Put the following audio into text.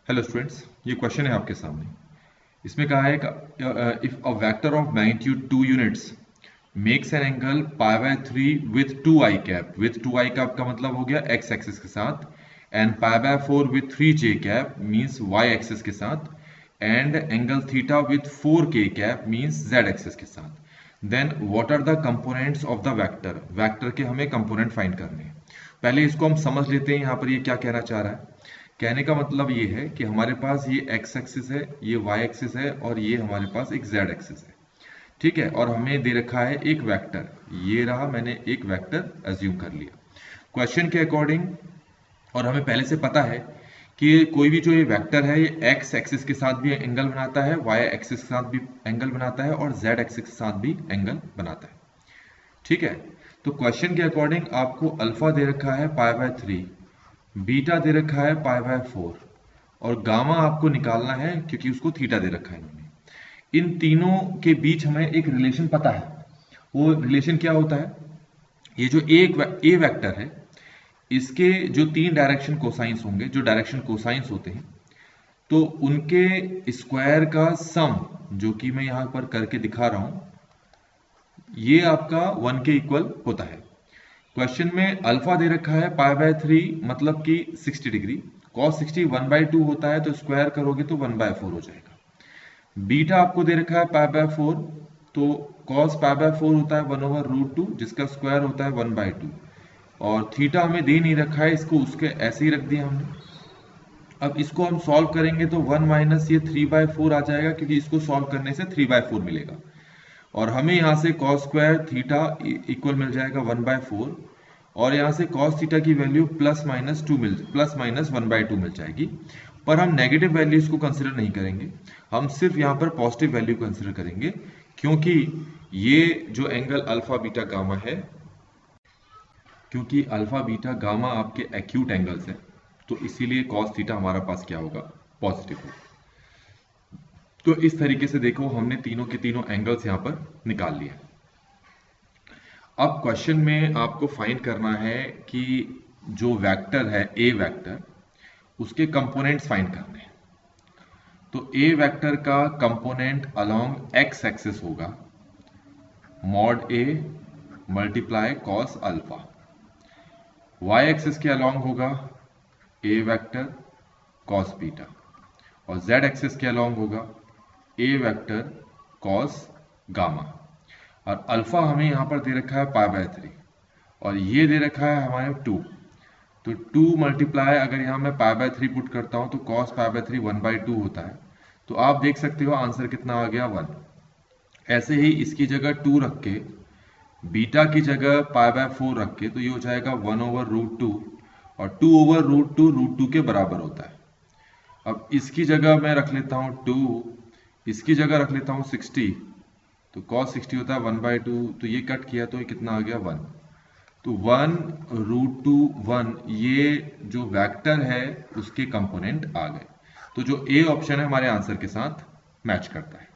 Hello students, ये question है आपके सामने। इसमें कहा है if a vector of magnitude 2 units makes an angle pi by 3 with 2 I cap. With 2 I cap का मतलब हो गया एक्स एक्सिस के साथ, and pi by 4 with 3 J cap means Y axis के साथ, एंड एंगल थीटा विथ 4 के cap means Z axis के साथ। Then what are the components of the vector. Vector के हमें कंपोनेंट फाइंड करने हैं। पहले इसको हम समझ लेते हैं, यहाँ पर ये क्या कहना चाह रहा है। कहने का मतलब ये है कि हमारे पास ये एक्स एक्सिस है, ये वाई एक्सिस है, और ये हमारे पास एक जेड एक्सिस है। ठीक है, और हमें दे रखा है एक वेक्टर। ये रहा, मैंने एक वेक्टर एज्यूम कर लिया क्वेश्चन के अकॉर्डिंग। और हमें पहले से पता है कि कोई भी जो ये वेक्टर है, ये एक्स एक्सिस के साथ भी एंगल बनाता है, वाई एक्सिस के साथ भी एंगल बनाता है, और जेड एक्सिस के साथ भी एंगल बनाता है। ठीक है, तो क्वेश्चन के अकॉर्डिंग आपको अल्फा दे रखा है पाई बाय 3, बीटा दे रखा है पाई बाय 4, और गामा आपको निकालना है क्योंकि उसको थीटा दे रखा है इन्होंने। इन तीनों के बीच हमें एक रिलेशन पता है। वो रिलेशन क्या होता है, ये जो ए वेक्टर है, इसके जो तीन डायरेक्शन कोसाइंस होंगे, जो डायरेक्शन कोसाइंस होते हैं, तो उनके स्क्वायर का सम, जो कि मैं यहां पर करके दिखा रहा हूं, ये आपका 1 के इक्वल होता है। क्वेश्चन में अल्फा दे रखा है पाई बाय 3, मतलब कि 60 डिग्री। कॉस 60 1/2 होता है, तो स्क्वायर करोगे तो 1/4 हो जाएगा। बीटा आपको दे रखा है पाई बाय 4, तो कॉस पाई बाय 4 होता है 1/√2, जिसका स्क्वायर होता है 1/2। और थीटा हमें दे नहीं रखा है, इसको उसके ऐसे ही रख दिया हमने। अब इसको हम सॉल्व करेंगे तो 1 माइनस ये 3/4 आ जाएगा, क्योंकि इसको सॉल्व करने से 3/4 मिलेगा। और हमें यहाँ से कॉस स्क्वायर थीटा इक्वल मिल जाएगा 1/4, और यहाँ से कॉस थीटा की वैल्यू प्लस माइनस 1/2 मिल जाएगी। पर हम नेगेटिव वैल्यूज को कंसिडर नहीं करेंगे, हम सिर्फ यहाँ पर पॉजिटिव वैल्यू कंसिडर करेंगे, क्योंकि ये जो एंगल अल्फा बीटा गामा है, क्योंकि अल्फा बीटा गामा आपके एक्यूट एंगल्स हैं, तो इसीलिए कॉस थीटा हमारा पास क्या होगा, पॉजिटिव होगा। तो इस तरीके से देखो, हमने तीनों के तीनों एंगल्स यहाँ पर निकाल लिए। अब क्वेश्चन में आपको फाइंड करना है कि जो वेक्टर है ए वेक्टर, उसके कंपोनेंट्स फाइंड करने हैं। तो ए वेक्टर का कंपोनेंट अलोंग एक्स एक्सिस होगा mod A multiply cos alpha. Y axis के अलोंग होगा ए वेक्टर कॉस बीटा, और जेड एक्सिस के अलोंग होगा ए वेक्टर कॉस गामा। और अल्फा हमें यहां पर दे रखा है पाई बाय 3, और ये दे रखा है हमारे 2। तो 2 मल्टीप्लाई, अगर यहां मैं पाई बाय 3 पुट करता हूं तो कॉस पाई बाय 3 1/2 होता है। तो आप देख सकते हो आंसर कितना आ गया, 1। ऐसे ही इसकी जगह 2 रख के, बीटा की जगह पाई बाय 4 रख के, तो ये हो जाएगा 1/√2, और 2/√2 √2 के बराबर होता है। अब इसकी जगह मैं रख लेता हूं 2, इसकी जगह रख लेता हूं 60, तो cos 60 होता है 1/2, तो ये कट किया तो ये कितना आ गया, 1। तो 1√2 1, ये जो वेक्टर है उसके कंपोनेंट आ गए। तो जो ए ऑप्शन है हमारे आंसर के साथ मैच करता है।